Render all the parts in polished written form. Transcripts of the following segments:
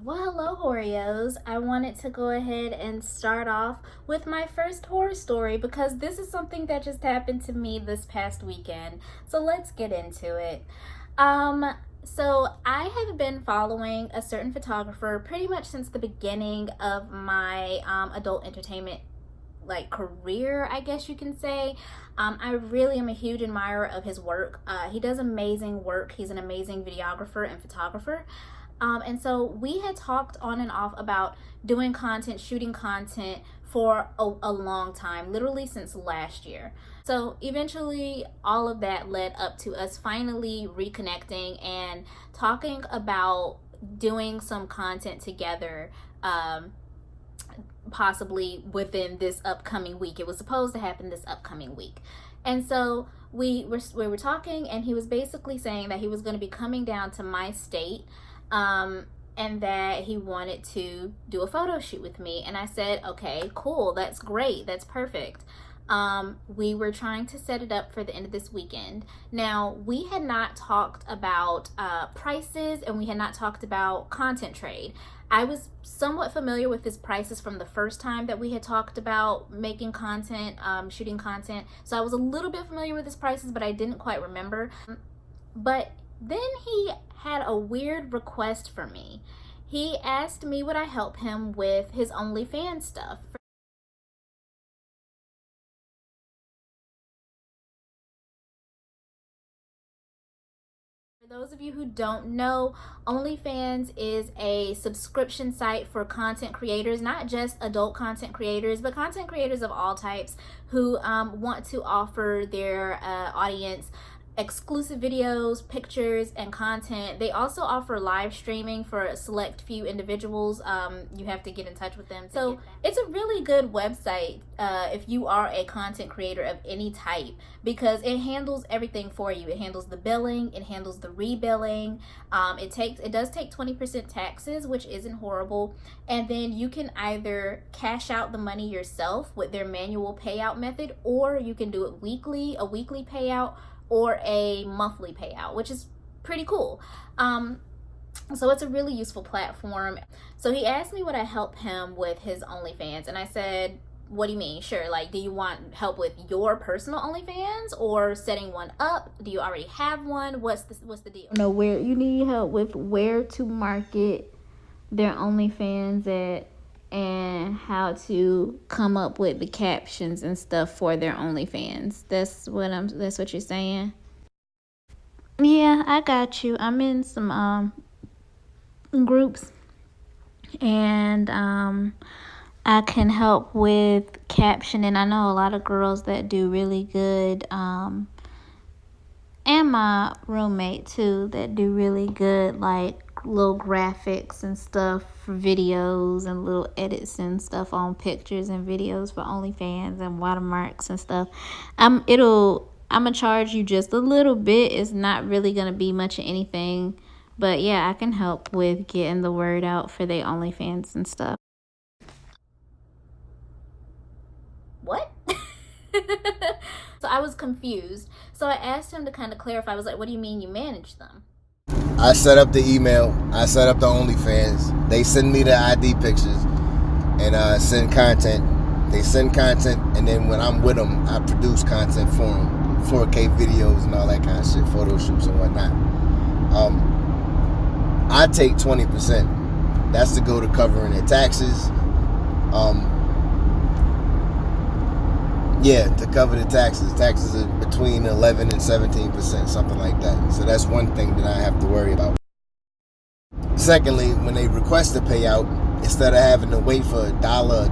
Well, hello, Oreos. I wanted to go ahead and start off with my first horror story because this is something that just happened to me this past weekend. So let's get into it. So I have been following a certain photographer pretty much since the beginning of my adult entertainment career, I guess you can say. I really am a huge admirer of his work. He does amazing work. He's an amazing videographer and photographer. And so we had talked on and off about doing content, shooting content for a long time, literally since last year. So eventually, all of that led up to us finally reconnecting and talking about doing some content together. Possibly within this upcoming week. It was supposed to happen this upcoming week. And so we were talking, and he was basically saying that he was going to be coming down to my state, and that he wanted to do a photo shoot with me. And I said, okay, cool, that's great, that's perfect. We were trying to set it up for the end of this weekend. Now, we had not talked about prices, and we had not talked about content trade. I was somewhat familiar with his prices from the first time that we had talked about making content, shooting content. So I was a little bit familiar with his prices, but I didn't quite remember. But then he had a weird request for me. He asked me would I help him with his OnlyFans stuff. For those of you who don't know, OnlyFans is a subscription site for content creators, not just adult content creators, but content creators of all types who want to offer their audience exclusive videos, pictures, and content. They also offer live streaming for a select few individuals. You have to get in touch with them. So it's a really good website if you are a content creator of any type, because it handles everything for you. It handles the billing, it handles the rebilling. It does take 20% taxes, which isn't horrible. And then you can either cash out the money yourself with their manual payout method, or you can do it weekly, a weekly payout, or a monthly payout, which is pretty cool. So it's a really useful platform. So he asked me would I help him with his OnlyFans, and I said, what do you mean? Sure. Like, do you want help with your personal OnlyFans or setting one up? Do you already have one? What's the deal? No, where you need help with where to market their OnlyFans at, and how to come up with the captions and stuff for their OnlyFans. That's what you're saying? Yeah, I got you. I'm in some groups, and I can help with captioning. I know a lot of girls that do really good, and my roommate too, that do really good like little graphics and stuff for videos and little edits and stuff on pictures and videos for OnlyFans and watermarks and stuff. I'm gonna charge you just a little bit. It's not really gonna be much of anything, but yeah, I can help with getting the word out for their OnlyFans and stuff. What? So I was confused. So I asked him to kind of clarify. I was like, what do you mean you manage them? I set up the email. I set up the OnlyFans. They send me the ID pictures and send content. They send content, and then when I'm with them, I produce content for them, 4K videos and all that kind of shit, photo shoots and whatnot. I take 20%. That's to go to covering their taxes. Yeah, to cover the taxes. Taxes are between 11 and 17%, something like that. So that's one thing that I have to worry about. Secondly, when they request a payout, instead of having to wait for a dollar,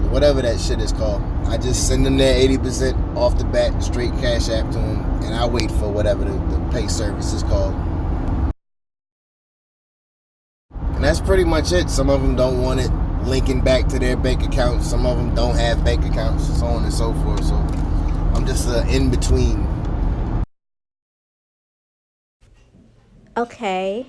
whatever that shit is called, I just send them their 80% off the bat, straight cash app to them, and I wait for whatever the pay service is called. And that's pretty much it. Some of them don't want it linking back to their bank accounts. Some of them don't have bank accounts, so on and so forth. So I'm just in between. Okay.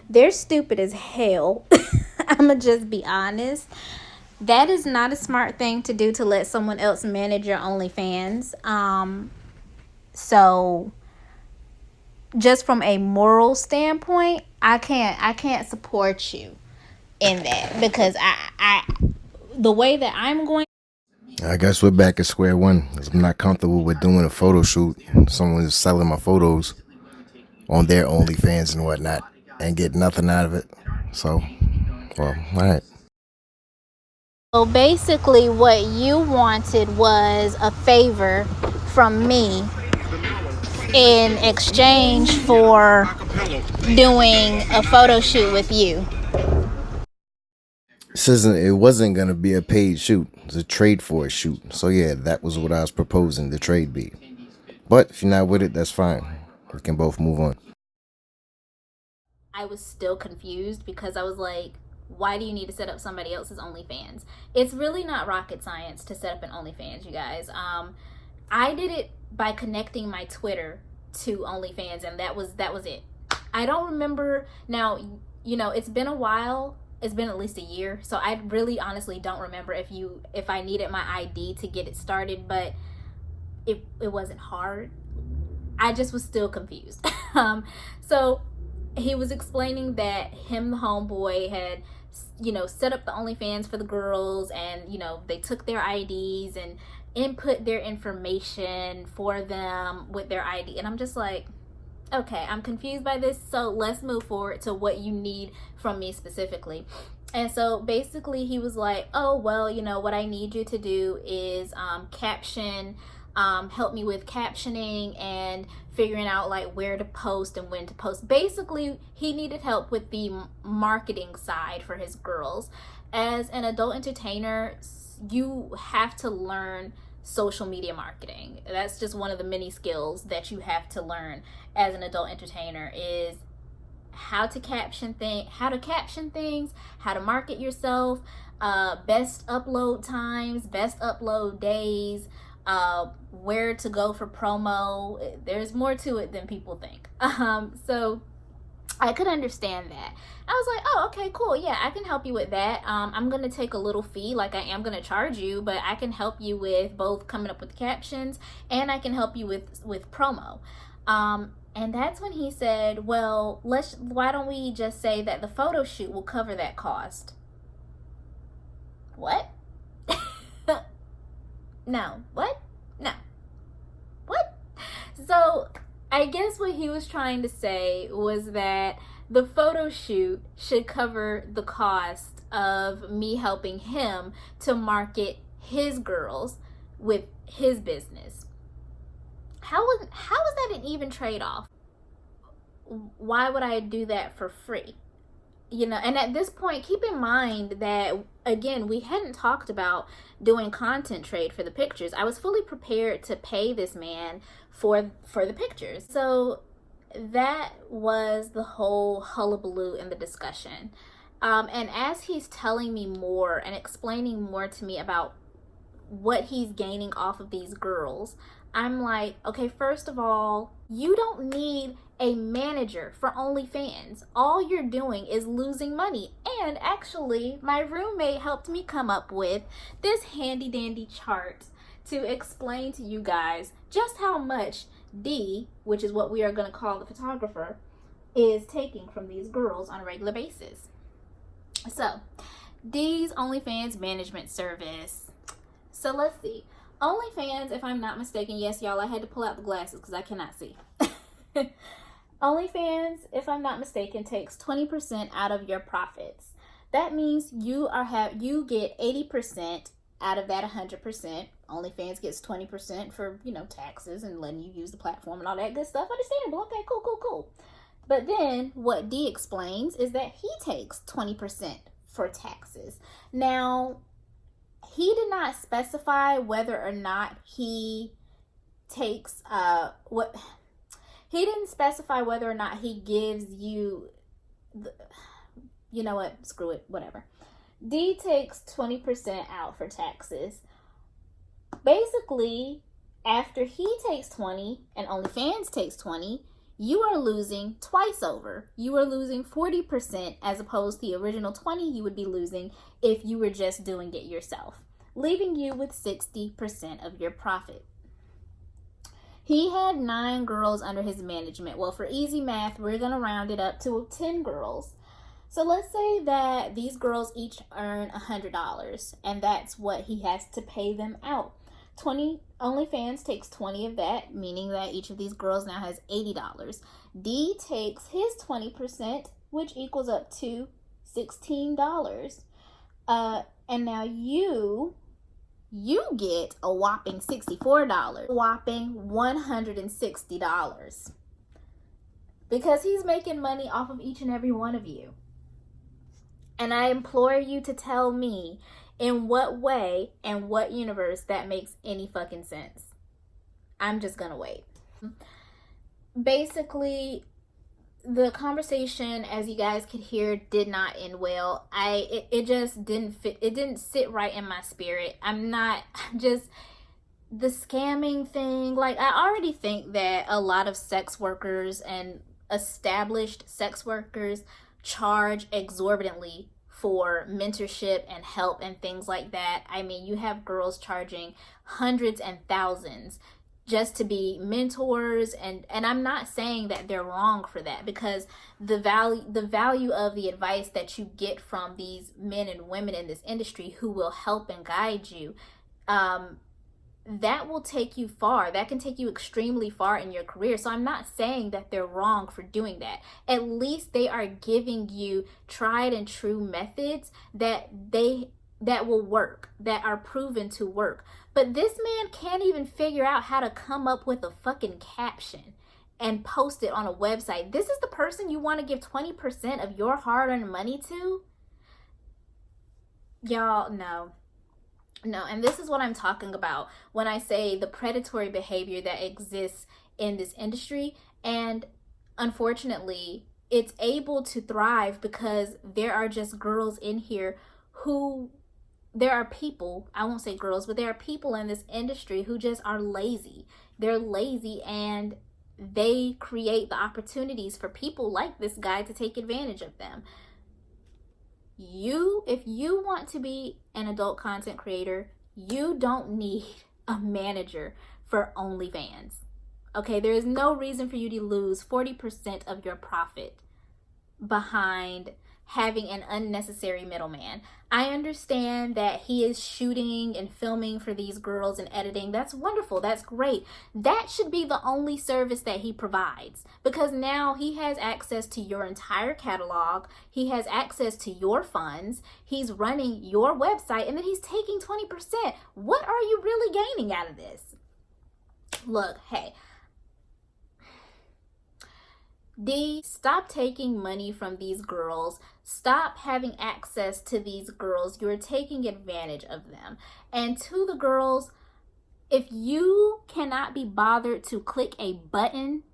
They're stupid as hell. I'ma just be honest. That is not a smart thing to do, to let someone else manage your OnlyFans. So just from a moral standpoint, I can't support you in that, because I the way that I'm going. I guess we're back at square one. I'm not comfortable with doing a photo shoot. Someone is selling my photos on their OnlyFans and whatnot and get nothing out of it. So, well, all right. So basically, what you wanted was a favor from me in exchange for doing a photo shoot with you. It wasn't going to be a paid shoot. It was a trade for a shoot. So, yeah, that was what I was proposing the trade be. But if you're not with it, that's fine. We can both move on. I was still confused because I was like, why do you need to set up somebody else's OnlyFans? It's really not rocket science to set up an OnlyFans, you guys. I did it by connecting my Twitter to OnlyFans, and that was it. I don't remember now. It's been a while. It's been at least a year, so I really honestly don't remember if I needed my ID to get it started, but it wasn't hard. I just was still confused. So he was explaining that him, the homeboy, had set up the OnlyFans for the girls, and they took their IDs and input their information for them with their ID, and I'm just like, okay, I'm confused by this, so let's move forward to what you need from me specifically. And so basically he was like, oh, well, what I need you to do is caption, help me with captioning and figuring out like where to post and when to post. Basically, he needed help with the marketing side for his girls. As an adult entertainer, you have to learn social media marketing. That's just one of the many skills that you have to learn as an adult entertainer, is how to caption things, how to market yourself, best upload times, best upload days, where to go for promo. There's more to it than people think. So I could understand that. I was like, oh, okay, cool. Yeah, I can help you with that. I'm going to take a little fee, like I am going to charge you, but I can help you with both coming up with captions, and I can help you with promo. And that's when he said, well, why don't we just say that the photo shoot will cover that cost? What? No. What? No. What? So I guess what he was trying to say was that the photo shoot should cover the cost of me helping him to market his girls with his business. How is that an even trade-off? Why would I do that for free? And at this point, keep in mind that, again, we hadn't talked about doing content trade for the pictures. I was fully prepared to pay this man for the pictures. So that was the whole hullabaloo in the discussion. And as he's telling me more and explaining more to me about what he's gaining off of these girls, I'm like, okay, first of all, you don't need a manager for OnlyFans. All you're doing is losing money. And actually, my roommate helped me come up with this handy dandy chart to explain to you guys just how much D, which is what we are going to call the photographer, is taking from these girls on a regular basis. So, D's OnlyFans management service. So let's see. OnlyFans, if I'm not mistaken, yes, y'all, I had to pull out the glasses because I cannot see. OnlyFans, if I'm not mistaken, takes 20% out of your profits. That means you get 80% out of that 100%. OnlyFans gets 20% for, taxes and letting you use the platform and all that good stuff. Understandable. Okay, cool. But then what D explains is that he takes 20% for taxes. Now, he did not specify whether or not he takes he didn't specify whether or not he gives you you know what, screw it, whatever. D takes 20% out for taxes. Basically, after he takes 20 and OnlyFans takes 20, you are losing twice over. You are losing 40% as opposed to the original 20 you would be losing if you were just doing it yourself, leaving you with 60% of your profit. He had 9 girls under his management. Well, for easy math, we're going to round it up to 10 girls. So let's say that these girls each earn $100, and that's what he has to pay them out. 20 OnlyFans takes 20 of that, meaning that each of these girls now has $80. D takes his 20%, which equals up to $16. And now you get a whopping $64, whopping $160, because he's making money off of each and every one of you. And I implore you to tell me in what way and what universe that makes any fucking sense. I'm just gonna wait. Basically, the conversation, as you guys could hear, did not end well. It just didn't fit. It didn't sit right in my spirit. The scamming thing. Like, I already think that a lot of sex workers and established sex workers charge exorbitantly for mentorship and help and things like that. I mean, you have girls charging hundreds and thousands just to be mentors, and I'm not saying that they're wrong for that, because the value of the advice that you get from these men and women in this industry who will help and guide you, that will take you far. That can take you extremely far in your career. So I'm not saying that they're wrong for doing that. At least they are giving you tried and true methods that will work, that are proven to work. But this man can't even figure out how to come up with a fucking caption and post it on a website. This is the person you want to give 20% of your hard-earned money to? Y'all, no. And this is what I'm talking about when I say the predatory behavior that exists in this industry. And unfortunately, it's able to thrive because there are just girls in here there are people, I won't say girls, but there are people in this industry who just are lazy. They're lazy, and they create the opportunities for people like this guy to take advantage of them. If you want to be an adult content creator, you don't need a manager for OnlyFans. Okay, there is no reason for you to lose 40% of your profit behind having an unnecessary middleman. I understand that he is shooting and filming for these girls and editing. That's wonderful. That's great. That should be the only service that he provides, because now he has access to your entire catalog. He has access to your funds. He's running your website, and then he's taking 20%. What are you really gaining out of this? Look, hey, D, stop taking money from these girls. Stop having access to these girls. You're taking advantage of them. And to the girls, if you cannot be bothered to click a button,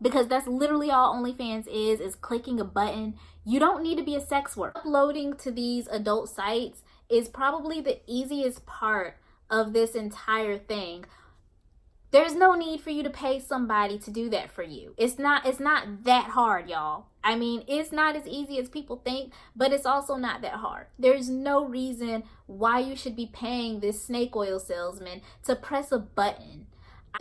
because that's literally all OnlyFans is clicking a button, you don't need to be a sex worker. Uploading to these adult sites is probably the easiest part of this entire thing. There's no need for you to pay somebody to do that for you. It's not that hard, y'all. I mean, it's not as easy as people think, but it's also not that hard. There's no reason why you should be paying this snake oil salesman to press a button.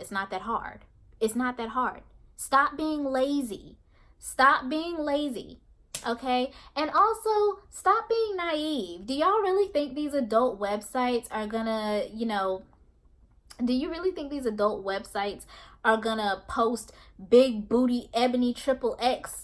It's not that hard. It's not that hard. Stop being lazy. Stop being lazy. Okay? And also, stop being naive. Do y'all really think these adult websites are gonna, do you really think these adult websites are gonna post big booty ebony XXX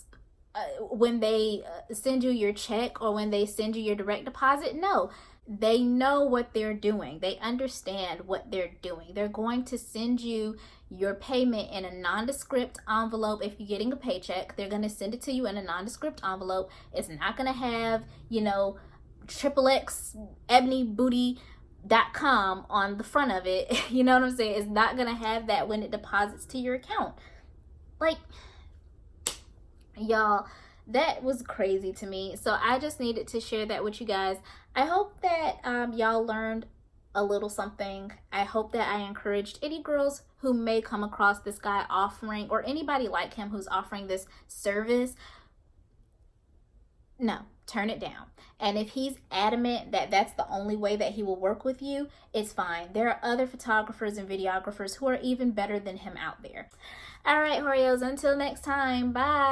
when they send you your check or when they send you your direct deposit? No, they know what they're doing. They understand what they're doing. They're going to send you your payment in a nondescript envelope. If you're getting a paycheck, they're going to send it to you in a nondescript envelope. It's not going to have, XXX ebony booty.com on the front of it. You know what I'm saying? It's not gonna have that when it deposits to your account. Like, y'all, that was crazy to me. So I just needed to share that with you guys. I hope that y'all learned a little something. I hope that I encouraged any girls who may come across this guy offering, or anybody like him who's offering this service. no, turn it down. And if he's adamant that that's the only way that he will work with you, it's fine. There are other photographers and videographers who are even better than him out there. All right, Oreos, until next time, bye.